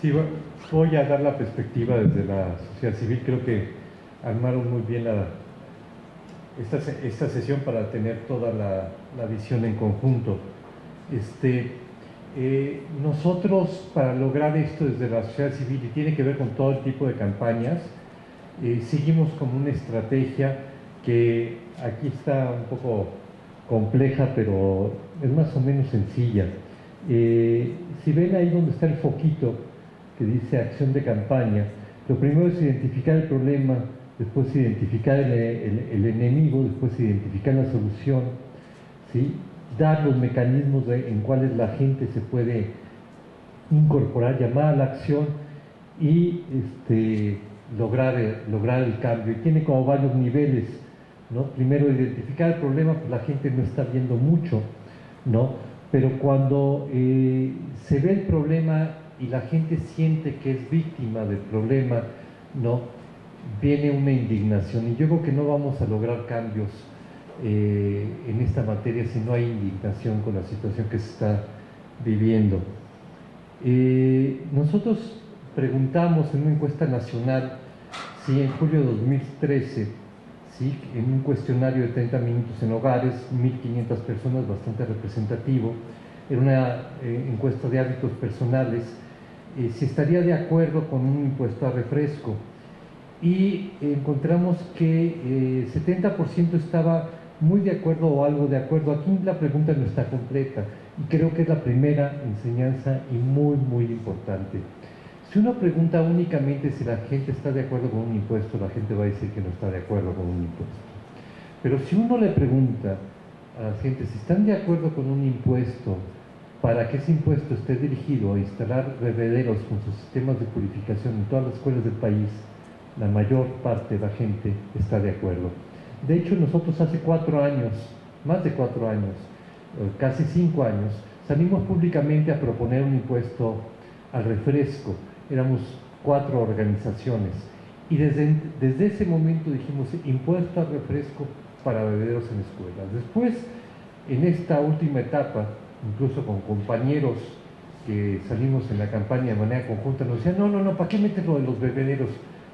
Sí, voy a dar la perspectiva desde la sociedad civil. Creo que armaron muy bien esta sesión para tener toda la visión en conjunto. Este, Nosotros, para lograr esto desde la sociedad civil, y tiene que ver con todo el tipo de campañas, seguimos como una estrategia que aquí está un poco compleja, pero es más o menos sencilla. Si ven ahí donde está el foquito que dice acción de campaña, lo primero es identificar el problema, después identificar el enemigo, después identificar la solución, ¿sí? Dar los mecanismos en cuales la gente se puede incorporar, llamar a la acción y lograr el cambio. Y tiene como varios niveles, ¿no? Primero, identificar el problema, pues la gente no está viendo mucho, ¿no? Pero cuando se ve el problema y la gente siente que es víctima del problema, ¿no? Viene una indignación. Y yo creo que no vamos a lograr cambios en esta materia si no hay indignación con la situación que se está viviendo. Nosotros preguntamos en una encuesta nacional si en julio de 2013, ¿sí? En un cuestionario de 30 minutos en hogares, 1.500 personas, bastante representativo, era una encuesta de hábitos personales, si estaría de acuerdo con un impuesto a refresco. Y encontramos que 70% estaba muy de acuerdo o algo de acuerdo. Aquí la pregunta no está completa y creo que es la primera enseñanza y muy, muy importante. Si uno pregunta únicamente si la gente está de acuerdo con un impuesto, la gente va a decir que no está de acuerdo con un impuesto. Pero si uno le pregunta a la gente si están de acuerdo con un impuesto para que ese impuesto esté dirigido a instalar bebederos con sus sistemas de purificación en todas las escuelas del país, la mayor parte de la gente está de acuerdo. De hecho, nosotros hace 4 años, más de 4 años, casi 5 años, salimos públicamente a proponer un impuesto al refresco. Éramos 4 organizaciones y desde ese momento dijimos impuesto al refresco para bebederos en escuelas. Después, en esta última etapa, incluso con compañeros que salimos en la campaña de manera conjunta, nos decían, no, ¿para qué meter lo de los bebederos?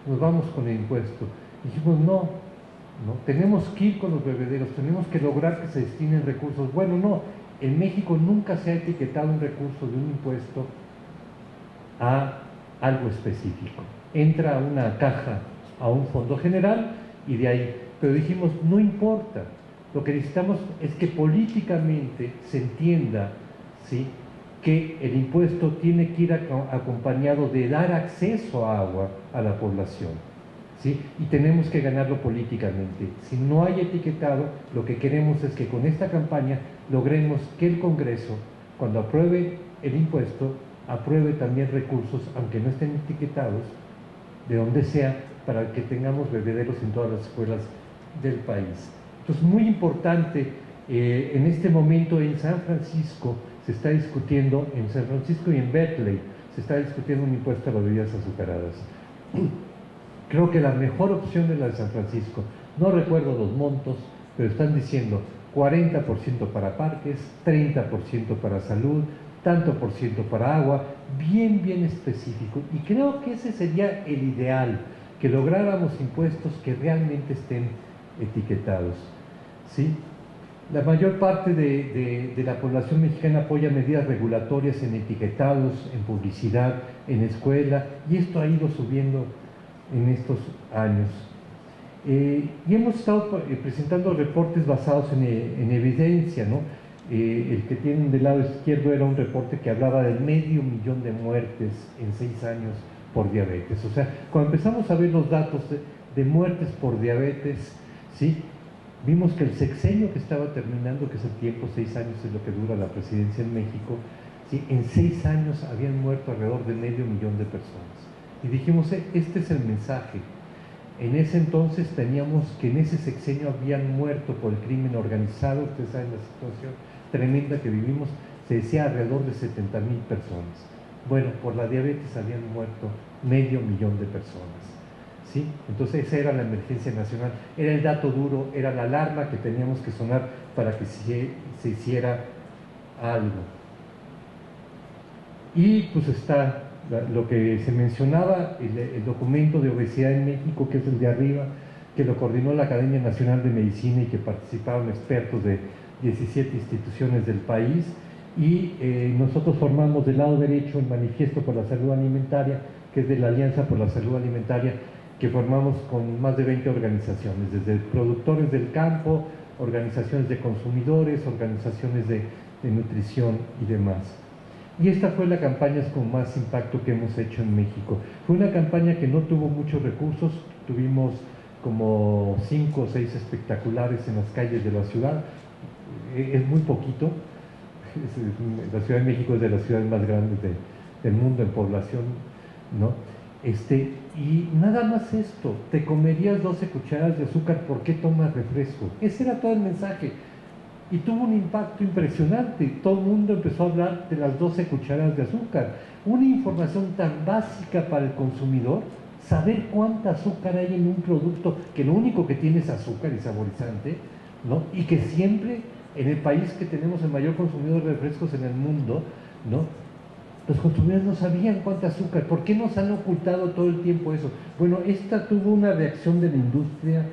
Nos vamos con el impuesto. Dijimos, no, tenemos que ir con los bebederos, tenemos que lograr que se destinen recursos. Bueno, no, en México nunca se ha etiquetado un recurso de un impuesto a algo específico. Entra a una caja, a un fondo general y de ahí. Pero dijimos, no importa, lo que necesitamos es que políticamente se entienda, ¿sí?, que el impuesto tiene que ir acompañado de dar acceso a agua a la población, ¿sí? Y tenemos que ganarlo políticamente. Si no hay etiquetado, lo que queremos es que con esta campaña logremos que el Congreso, cuando apruebe el impuesto, apruebe también recursos, aunque no estén etiquetados, de donde sea, para que tengamos bebederos en todas las escuelas del país. Entonces, muy importante, en este momento en San Francisco se está discutiendo, en San Francisco y en Berkeley, se está discutiendo un impuesto a las bebidas azucaradas. Creo que la mejor opción es la de San Francisco. No recuerdo los montos, pero están diciendo 40% para parques, 30% para salud, tanto por ciento para agua, bien específico. Y creo que ese sería el ideal, que lográramos impuestos que realmente estén etiquetados, ¿sí? La mayor parte de la población mexicana apoya medidas regulatorias en etiquetados, en publicidad, en escuela, y esto ha ido subiendo en estos años. Y hemos estado presentando reportes basados en evidencia, ¿no? El que tienen del lado izquierdo era un reporte que hablaba del 500,000 de muertes en 6 años por diabetes. O sea, cuando empezamos a ver los datos de muertes por diabetes, ¿sí?, vimos que el sexenio que estaba terminando, que es el tiempo, 6 años es lo que dura la presidencia en México, ¿sí?, en 6 años habían muerto alrededor de 500,000 de personas. Y dijimos, este es el mensaje. En ese entonces teníamos que en ese sexenio habían muerto por el crimen organizado, ustedes saben la situación tremenda que vivimos, se decía alrededor de 70,000 personas. Bueno, por la diabetes habían muerto 500,000 de personas, ¿sí? Entonces esa era la emergencia nacional, era el dato duro, era la alarma que teníamos que sonar para que se hiciera algo. Y pues está lo que se mencionaba, el documento de obesidad en México, que es el de arriba, que lo coordinó la Academia Nacional de Medicina y que participaron expertos de 17 instituciones del país, y nosotros formamos del lado derecho el Manifiesto por la Salud Alimentaria, que es de la Alianza por la Salud Alimentaria, que formamos con más de 20 organizaciones, desde productores del campo, organizaciones de consumidores, organizaciones de nutrición y demás. Y esta fue la campaña con más impacto que hemos hecho en México. Fue una campaña que no tuvo muchos recursos, tuvimos como 5 o 6 espectaculares en las calles de la ciudad, es muy poquito. La Ciudad de México es de las ciudades más grandes del mundo en población, ¿no? Y nada más esto, te comerías 12 cucharadas de azúcar, ¿por qué tomas refresco? Ese era todo el mensaje. Y tuvo un impacto impresionante, todo el mundo empezó a hablar de las 12 cucharadas de azúcar, una información tan básica para el consumidor, saber cuánta azúcar hay en un producto que lo único que tiene es azúcar y saborizante, ¿no? Y que siempre, en el país que tenemos el mayor consumidor de refrescos en el mundo, ¿no?, los consumidores no sabían cuánta azúcar. ¿Por qué nos han ocultado todo el tiempo eso? Bueno, esta tuvo una reacción de la industria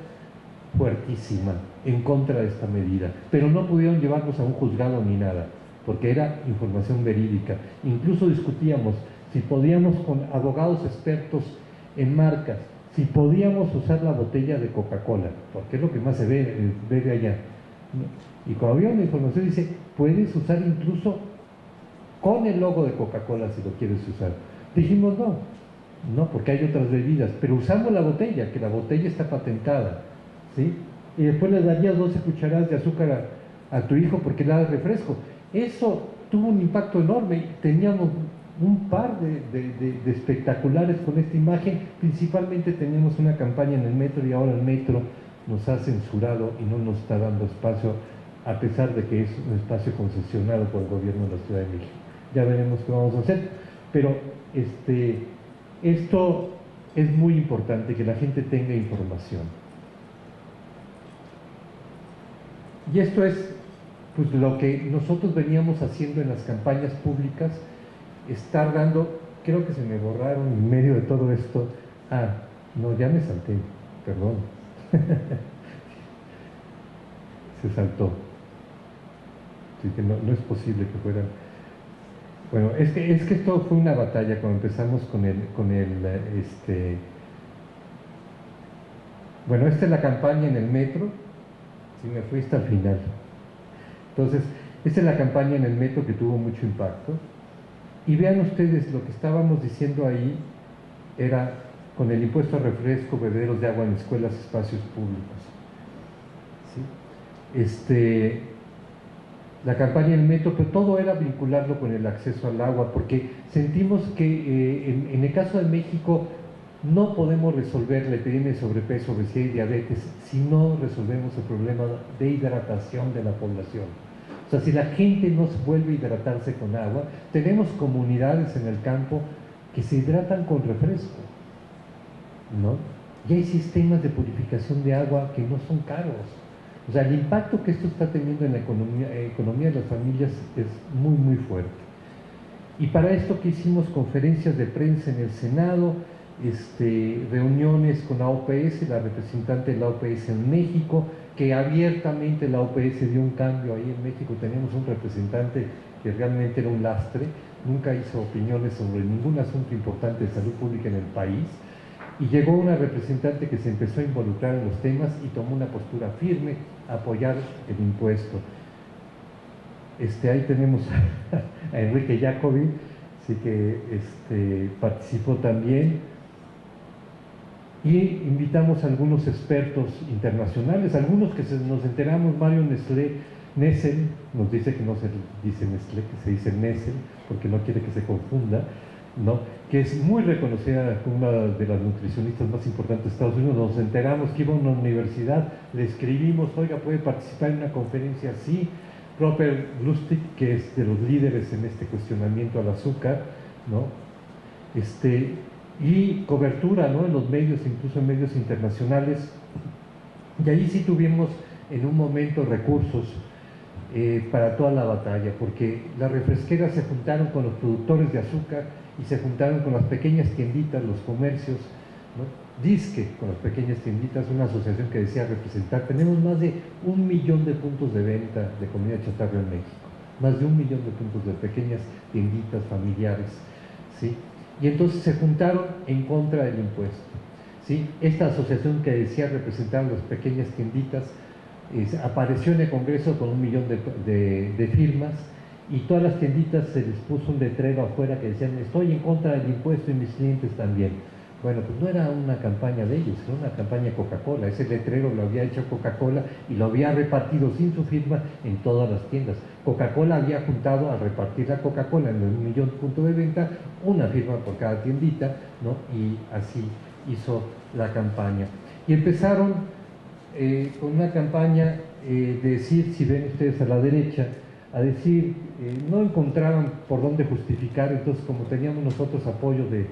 fuertísima en contra de esta medida, pero no pudieron llevarnos a un juzgado ni nada, porque era información verídica. Incluso discutíamos si podíamos, con abogados expertos en marcas, si podíamos usar la botella de Coca-Cola, porque es lo que más se ve allá. Y cuando había una información dice, puedes usar incluso con el logo de Coca-Cola si lo quieres usar. Dijimos no, porque hay otras bebidas, pero usamos la botella, que la botella está patentada, ¿sí? Y después le darías 12 cucharadas de azúcar a tu hijo porque le da refresco. Eso tuvo un impacto enorme. Teníamos un par de espectaculares con esta imagen. Principalmente teníamos una campaña en el metro, y ahora el metro nos ha censurado y no nos está dando espacio, a pesar de que es un espacio concesionado por el gobierno de la Ciudad de México. Ya veremos qué vamos a hacer, pero esto es muy importante, que la gente tenga información. Y esto es pues lo que nosotros veníamos haciendo en las campañas públicas, estar dando, creo que se me borraron en medio de todo esto, no, ya me salté, perdón, se saltó, así que no es posible que fueran. Bueno, es que esto fue una batalla cuando empezamos bueno, esta es la campaña en el metro, si me fui hasta el final. Entonces, esta es la campaña en el metro que tuvo mucho impacto. Y vean ustedes, lo que estábamos diciendo ahí era con el impuesto a refresco, bebederos de agua en escuelas, espacios públicos. ¿Sí? La campaña en el metro, pero todo era vincularlo con el acceso al agua, porque sentimos que en el caso de México no podemos resolver la epidemia de sobrepeso, obesidad y diabetes si no resolvemos el problema de hidratación de la población. O sea, si la gente no vuelve a hidratarse con agua, tenemos comunidades en el campo que se hidratan con refresco, ¿no? Y hay sistemas de purificación de agua que no son caros. O sea, el impacto que esto está teniendo en la economía de las familias es muy, muy fuerte. Y para esto que hicimos conferencias de prensa en el Senado, reuniones con la OPS, la representante de la OPS en México, que abiertamente la OPS dio un cambio ahí en México. Teníamos un representante que realmente era un lastre, nunca hizo opiniones sobre ningún asunto importante de salud pública en el país, y llegó una representante que se empezó a involucrar en los temas y tomó una postura firme a apoyar el impuesto. Ahí tenemos a Enrique Jacobi, así que participó también, y invitamos a algunos expertos internacionales, algunos que nos enteramos. Mario Nessel nos dice que no se dice Nestlé, que se dice Nessel, porque no quiere que se confunda, ¿no? Que es muy reconocida como una de las nutricionistas más importantes de Estados Unidos. Nos enteramos que iba a una universidad, le escribimos, oiga, ¿puede participar en una conferencia así? Robert Lustig, que es de los líderes en este cuestionamiento al azúcar, ¿no? Y cobertura, ¿no?, en los medios, incluso en medios internacionales. Y ahí sí tuvimos en un momento recursos para toda la batalla, porque las refresqueras se juntaron con los productores de azúcar y se juntaron con las pequeñas tienditas, los comercios, ¿no? Disque con las pequeñas tienditas, una asociación que decía representar, tenemos más de 1 millón de puntos de venta de comida chatarra en México, más de 1 millón de puntos de pequeñas tienditas familiares, ¿sí? Y entonces se juntaron en contra del impuesto, ¿sí? Esta asociación que decía representar a las pequeñas tienditas apareció en el Congreso con 1 millón de firmas, y todas las tienditas se les puso un letrero afuera que decían estoy en contra del impuesto y mis clientes también. Bueno, pues no era una campaña de ellos, era una campaña de Coca-Cola. Ese letrero lo había hecho Coca-Cola y lo había repartido sin su firma en todas las tiendas. Coca-Cola había juntado, al repartir la Coca-Cola en el 1 millón de puntos de venta, una firma por cada tiendita, ¿no? Y así hizo la campaña. Y empezaron con una campaña de decir, si ven ustedes a la derecha, a decir, no encontraban por dónde justificar, entonces como teníamos nosotros apoyo de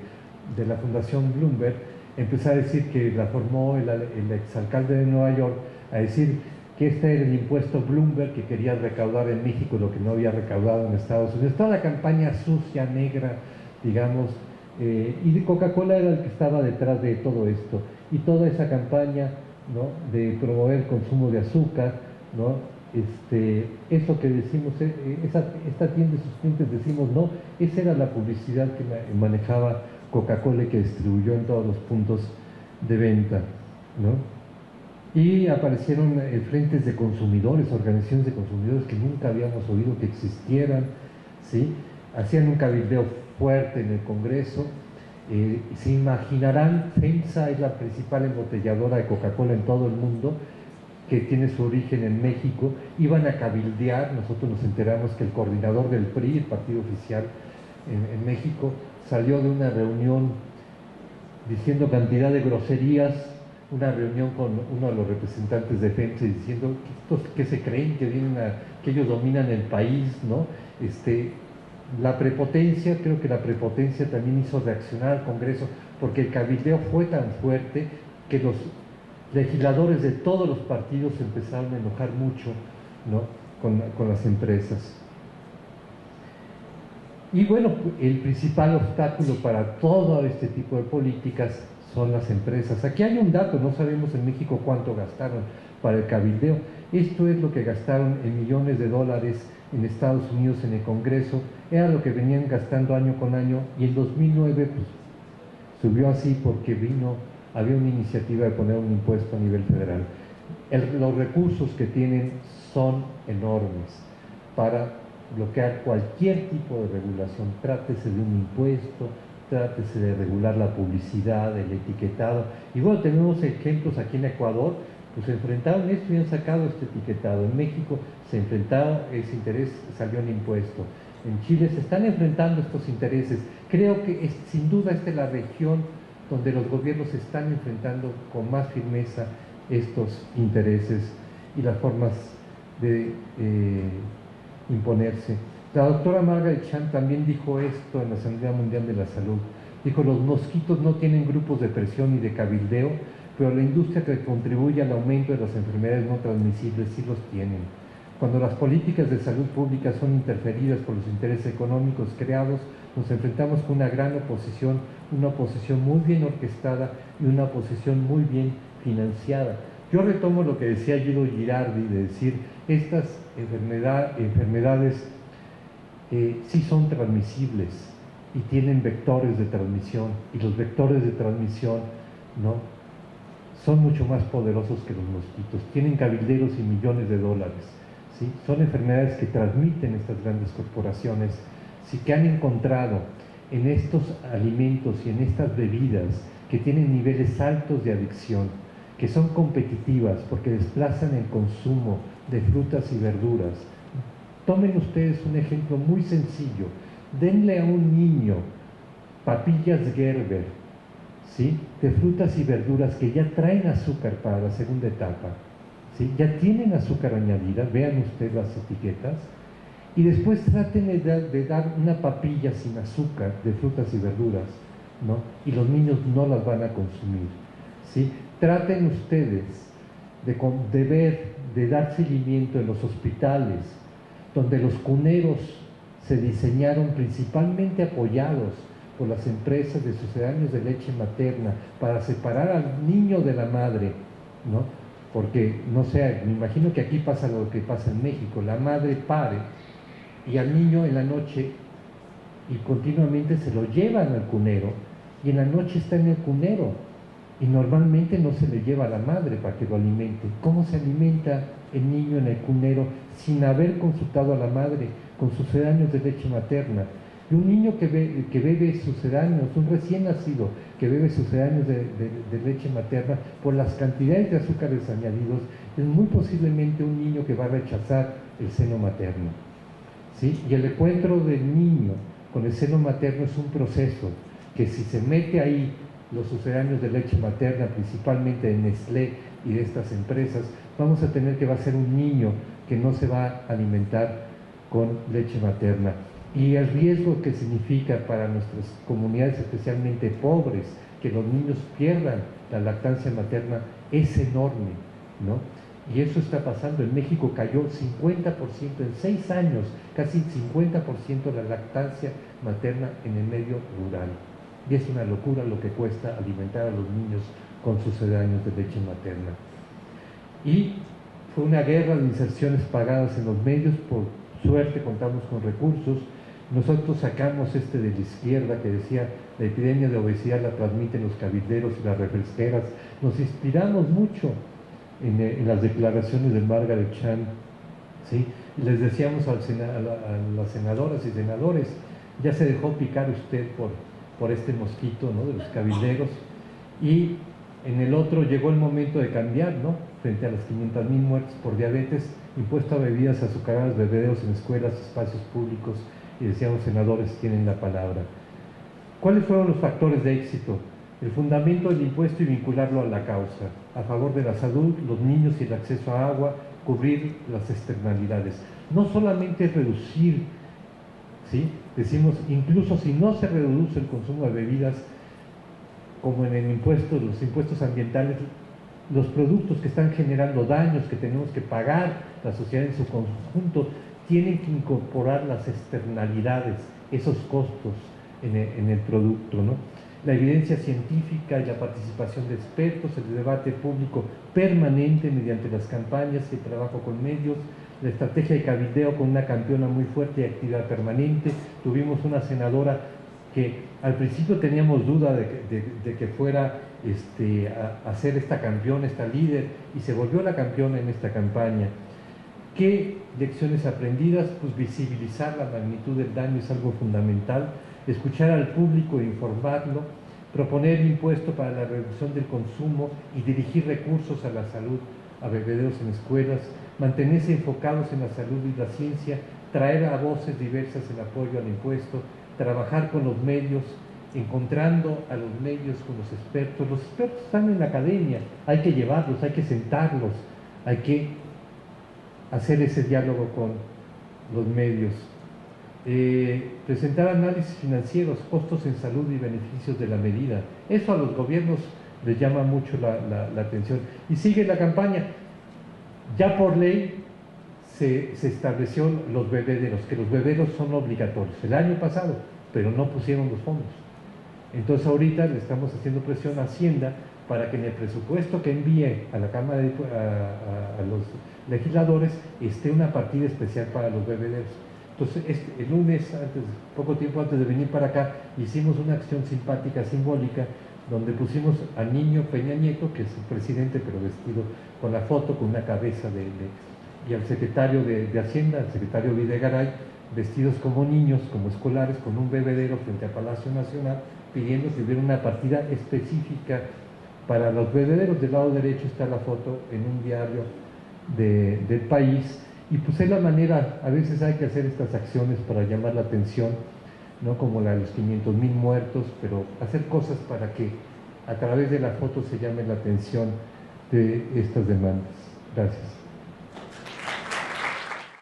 la Fundación Bloomberg, empezó a decir que la formó el exalcalde de Nueva York, a decir que este era el impuesto Bloomberg que quería recaudar en México lo que no había recaudado en Estados Unidos. Toda la campaña sucia, negra, digamos, y Coca-Cola era el que estaba detrás de todo esto. Y toda esa campaña, ¿no?, de promover el consumo de azúcar, ¿no?, eso que decimos, esta tienda y sus clientes decimos no, esa era la publicidad que manejaba Coca-Cola y que distribuyó en todos los puntos de venta, ¿no? Y aparecieron frentes de consumidores, organizaciones de consumidores que nunca habíamos oído que existieran, ¿sí? Hacían un cabildeo fuerte en el Congreso. Se imaginarán, FEMSA es la principal embotelladora de Coca-Cola en todo el mundo, que tiene su origen en México. Iban a cabildear, nosotros nos enteramos que el coordinador del PRI, el partido oficial en México, salió de una reunión diciendo cantidad de groserías, una reunión con uno de los representantes de FEMSA diciendo que se creen que vienen que ellos dominan el país, ¿no? La prepotencia, creo que la prepotencia también hizo reaccionar al Congreso, porque el cabildeo fue tan fuerte que los legisladores de todos los partidos empezaron a enojar mucho, ¿no?, con las empresas. Y bueno, el principal obstáculo para todo este tipo de políticas son las empresas. Aquí hay un dato, no sabemos en México cuánto gastaron para el cabildeo. Esto es lo que gastaron en millones de dólares en Estados Unidos en el Congreso, era lo que venían gastando año con año, y en 2009 pues, subió así porque había una iniciativa de poner un impuesto a nivel federal. Los recursos que tienen son enormes para bloquear cualquier tipo de regulación, trátese de un impuesto, trátese de regular la publicidad, el etiquetado. Y bueno, tenemos ejemplos aquí en Ecuador, pues se enfrentaron esto y han sacado este etiquetado. En México se enfrentaron, ese interés salió en impuesto. En Chile se están enfrentando estos intereses. Creo que sin duda esta es la región donde los gobiernos están enfrentando con más firmeza estos intereses y las formas de imponerse. La doctora Margaret Chan también dijo esto en la Asamblea Mundial de la Salud. Dijo, los mosquitos no tienen grupos de presión ni de cabildeo, pero la industria que contribuye al aumento de las enfermedades no transmisibles sí los tienen. Cuando las políticas de salud pública son interferidas por los intereses económicos creados, nos enfrentamos con una gran oposición, una oposición muy bien orquestada y una oposición muy bien financiada. Yo retomo lo que decía Guido Girardi, de decir, estas enfermedades sí son transmisibles y tienen vectores de transmisión, y los vectores de transmisión, ¿no?, son mucho más poderosos que los mosquitos, tienen cabilderos y millones de dólares, ¿sí? Son enfermedades que transmiten estas grandes corporaciones, sí, que han encontrado en estos alimentos y en estas bebidas que tienen niveles altos de adicción, que son competitivas porque desplazan el consumo de frutas y verduras. Tomen ustedes un ejemplo muy sencillo, denle a un niño papillas Gerber, ¿sí?, de frutas y verduras que ya traen azúcar para la segunda etapa, ¿sí?, ya tienen azúcar añadida, vean ustedes las etiquetas, y después traten de dar una papilla sin azúcar de frutas y verduras, ¿no?, y los niños no las van a consumir, ¿sí? Traten ustedes de dar seguimiento en los hospitales, donde los cuneros se diseñaron principalmente apoyados por las empresas de sucedáneos de leche materna para separar al niño de la madre, ¿no? Porque, no sé, me imagino que aquí pasa lo que pasa en México, la madre pare y al niño en la noche y continuamente se lo llevan al cunero y en la noche está en el cunero y normalmente no se le lleva a la madre para que lo alimente. ¿Cómo se alimenta el niño en el cunero sin haber consultado a la madre con sucedáneos de leche materna? Y un niño que bebe sucedáneos, un recién nacido que bebe sucedáneos de leche materna por las cantidades de azúcares añadidos, es muy posiblemente un niño que va a rechazar el seno materno, ¿sí? Y el encuentro del niño con el seno materno es un proceso que si se mete ahí los sucedáneos de leche materna, principalmente de Nestlé y de estas empresas, vamos a tener que va a ser un niño que no se va a alimentar con leche materna. Y el riesgo que significa para nuestras comunidades, especialmente pobres, que los niños pierdan la lactancia materna es enorme, ¿no? Y eso está pasando. En México cayó 50%, en 6 años, casi 50% la lactancia materna en el medio rural. Y es una locura lo que cuesta alimentar a los niños con sucedáneos de leche materna. Y fue una guerra de inserciones pagadas en los medios. Por suerte contamos con recursos. Nosotros sacamos de la izquierda que decía: la epidemia de obesidad la transmiten los cabilderos y las refresqueras. Nos inspiramos mucho en las declaraciones de Margaret Chan, ¿sí? Y les decíamos a las senadoras y senadores: ya se dejó picar usted por este mosquito, ¿no?, de los cabilderos. Y en el otro llegó el momento de cambiar, ¿no?, frente a las 500,000 muertes por diabetes, impuesto a bebidas azucaradas, bebederos en escuelas, espacios públicos, y decíamos: senadores, tienen la palabra. ¿Cuáles fueron los factores de éxito? El fundamento del impuesto y vincularlo a la causa, a favor de la salud, los niños y el acceso a agua, cubrir las externalidades. No solamente reducir, ¿sí? Decimos, incluso si no se reduce el consumo de bebidas, como en el impuesto, los impuestos ambientales, los productos que están generando daños que tenemos que pagar la sociedad en su conjunto, tienen que incorporar las externalidades, esos costos en el producto, ¿no? La evidencia científica y la participación de expertos, el debate público permanente mediante las campañas y el trabajo con medios, la estrategia de cabildeo con una campeona muy fuerte y actividad permanente. Tuvimos una senadora que al principio teníamos duda de que fuera a ser esta campeona, esta líder, y se volvió la campeona en esta campaña. ¿Qué lecciones aprendidas? Pues visibilizar la magnitud del daño es algo fundamental, escuchar al público e informarlo, proponer impuesto para la reducción del consumo y dirigir recursos a la salud, a bebederos en escuelas, mantenerse enfocados en la salud y la ciencia, traer a voces diversas en apoyo al impuesto, trabajar con los medios, encontrando a los medios con los expertos. Los expertos están en la academia, hay que llevarlos, hay que sentarlos, hay que hacer ese diálogo con los medios. Presentar análisis financieros, costos en salud y beneficios de la medida. Eso a los gobiernos les llama mucho la atención. Y sigue la campaña. Ya por ley se estableció los bebederos, que los bebederos son obligatorios. El año pasado, pero no pusieron los fondos. Entonces ahorita le estamos haciendo presión a Hacienda para que en el presupuesto que envíe a la Cámara, a los legisladores, esté una partida especial para los bebederos. Entonces, el lunes, poco tiempo antes de venir para acá, hicimos una acción simpática, simbólica, donde pusimos al niño Peña Nieto, que es el presidente, pero vestido con la foto, con una cabeza y al secretario de Hacienda, al secretario Videgaray, vestidos como niños, como escolares, con un bebedero frente al Palacio Nacional, pidiendo que hubiera una partida específica para los bebederos. Del lado derecho está la foto en un diario del país. Y pues es la manera, a veces hay que hacer estas acciones para llamar la atención, no como la de los 500,000 muertos, pero hacer cosas para que a través de la foto se llame la atención de estas demandas. Gracias.